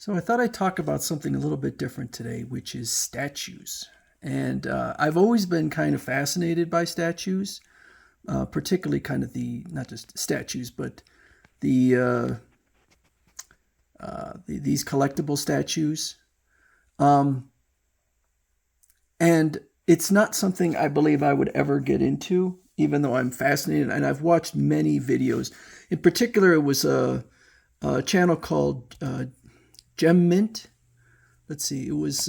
So I thought I'd talk about something a little bit different today, which is statues. And I've always been kind of fascinated by statues, particularly kind of not just statues, but the, these collectible statues. Um, and it's not something I believe I would ever get into, even though I'm fascinated. And I've watched many videos. In particular, it was a channel called Gem Mint. Let's see, it was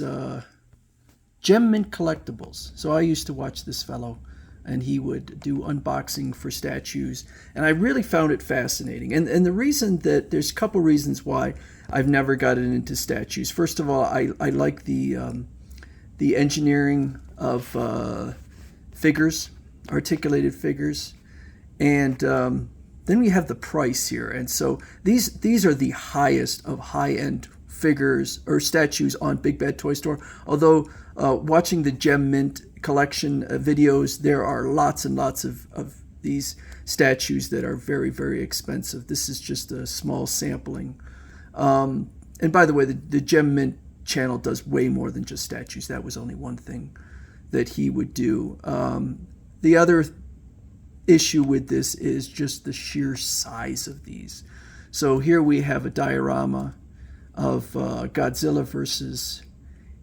Gem Mint Collectibles. So I used to watch this fellow, and he would do unboxing for statues, and I really found it fascinating. And the reason that there's a couple reasons why I've never gotten into statues. First of all, I like the engineering of figures, articulated figures, and then we have the price here. And so these are the highest of high end figures or statues on Big Bad Toy Store. Although watching the Gem Mint collection videos, there are lots and lots of these statues that are very, very expensive. This is just a small sampling. And by the way, the Gem Mint channel does way more than just statues. That was only one thing that he would do. The other issue with this is just the sheer size of these. So here we have a diorama of Godzilla versus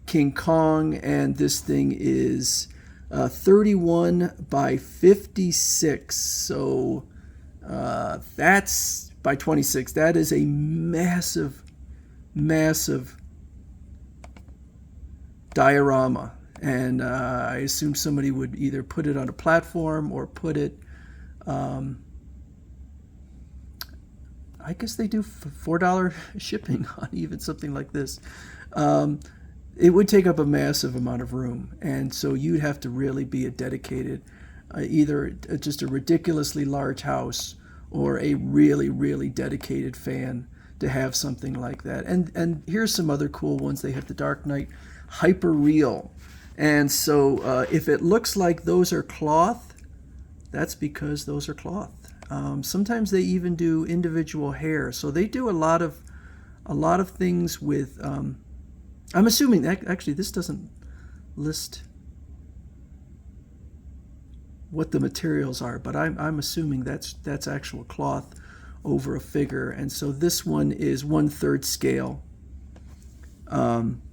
King Kong, and this thing is 31 by 56. So that's by 26. That is a massive, massive diorama. And I assume somebody would either put it on a platform or put it, I guess they do $4 shipping on even something like this. It would take up a massive amount of room. And so you'd have to really be a dedicated, either just a ridiculously large house or a really, really dedicated fan to have something like that. And here's some other cool ones. They have the Dark Knight Hyper Real. And so if it looks like those are cloth, that's because those are cloth. Sometimes they even do individual hair. So they do a lot of things with. I'm assuming that actually this doesn't list what the materials are, but I'm assuming that's actual cloth over a figure. And so this one is 1/3 scale.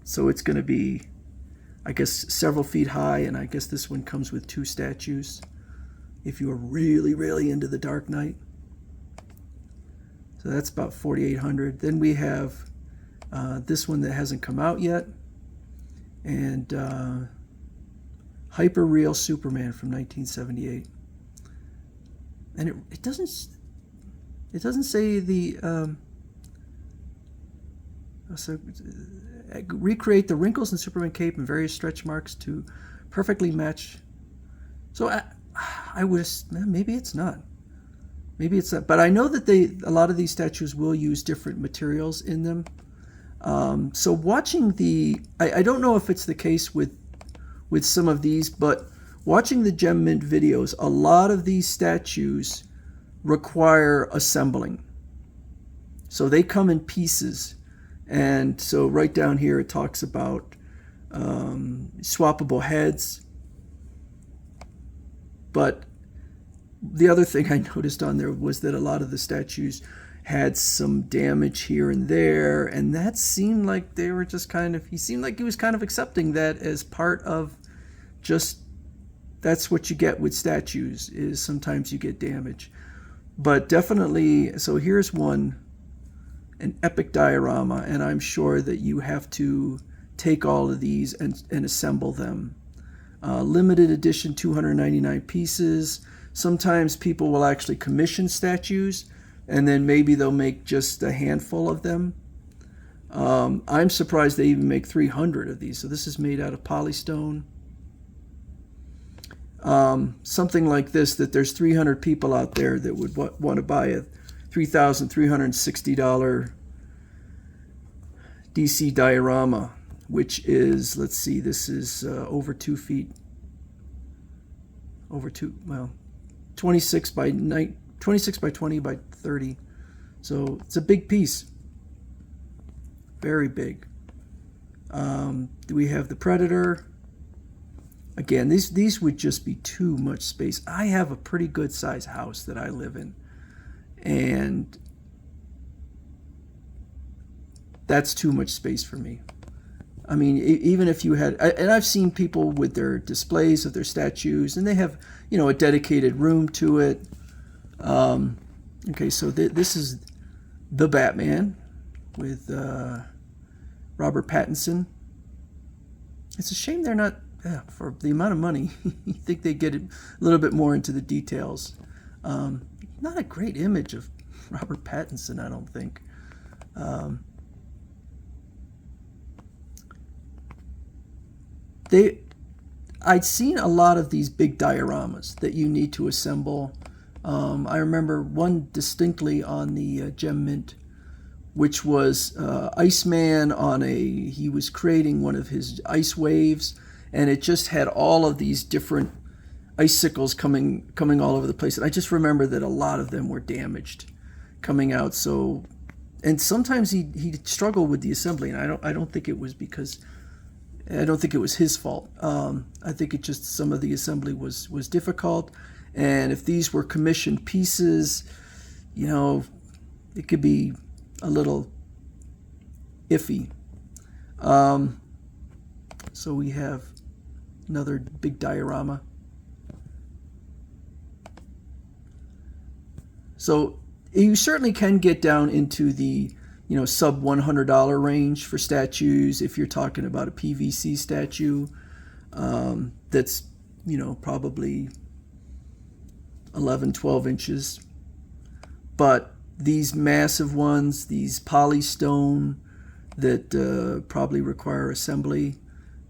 So it's going to be, I guess, several feet high, and I guess this one comes with 2 statues if you are really, really into the Dark Knight. So that's about 4,800. Then we have this one that hasn't come out yet, and Hyper Real Superman from 1978. And it doesn't say the so recreate the wrinkles in Superman cape and various stretch marks to perfectly match. So I was, maybe it's not. Maybe it's not. But I know that a lot of these statues will use different materials in them. So watching I don't know if it's the case with some of these, but watching the Gem Mint videos, a lot of these statues require assembling. So they come in pieces. And so right down here it talks about swappable heads. But the other thing I noticed on there was that a lot of the statues had some damage here and there, and that seemed like they were just he seemed like he was kind of accepting that as part of just, that's what you get with statues, is sometimes you get damage. But definitely, so here's one, an epic diorama, and I'm sure that you have to take all of these and assemble them. Limited edition, 299 pieces. Sometimes people will actually commission statues, and then maybe they'll make just a handful of them. I'm surprised they even make 300 of these. So this is made out of polystone. Something like this, that there's 300 people out there that would want to buy a $3,360 DC diorama, which is, let's see, this is over 2 feet. 26 by 20 by 30. So it's a big piece. very big. We have the Predator. Again, these would just be too much space. I have a pretty good size house that I live in, and that's too much space for me. I mean, even if you had, and I've seen people with their displays of their statues, and they have, a dedicated room to it. Okay, so this is the Batman with Robert Pattinson. It's a shame they're not, for the amount of money, you think they get a little bit more into the details. Not a great image of Robert Pattinson, I don't think. I'd seen a lot of these big dioramas that you need to assemble. I remember one distinctly on the Gem Mint, which was Iceman he was creating one of his ice waves, and it just had all of these different icicles coming all over the place. And I just remember that a lot of them were damaged coming out. So, and sometimes he struggled with the assembly, and I don't think it was his fault. I think it just, some of the assembly was difficult, and if these were commissioned pieces, it could be a little iffy. So we have another big diorama. So you certainly can get down into the sub $100 range for statues if you're talking about a PVC statue that's probably 11, 12 inches. But these massive ones, these polystone that probably require assembly,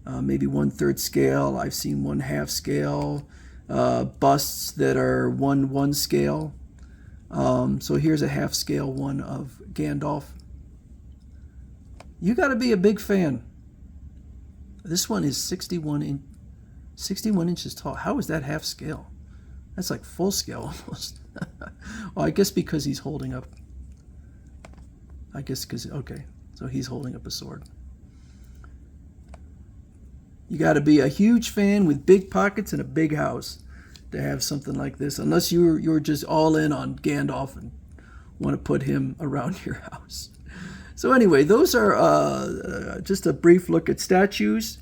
maybe 1/3 scale. I've seen 1/2 scale, busts that are 1/1 scale. So here's a 1/2 scale one of Gandalf. You got to be a big fan. This one is 61 inches tall. How is that 1/2 scale? That's like full scale almost. Well, I guess because he's holding up. Okay, so he's holding up a sword. You got to be a huge fan with big pockets and a big house to have something like this, unless you're just all in on Gandalf and want to put him around your house. So anyway, those are just a brief look at statues.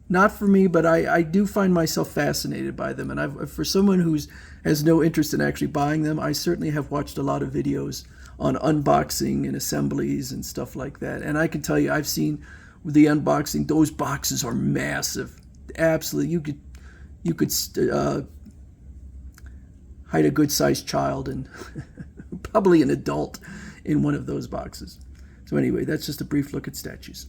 Not for me, but I do find myself fascinated by them. And for someone who has no interest in actually buying them, I certainly have watched a lot of videos on unboxing and assemblies and stuff like that. And I can tell you, I've seen the unboxing, those boxes are massive. Absolutely. You could hide a good-sized child and probably an adult in one of those boxes. So anyway, that's just a brief look at statues.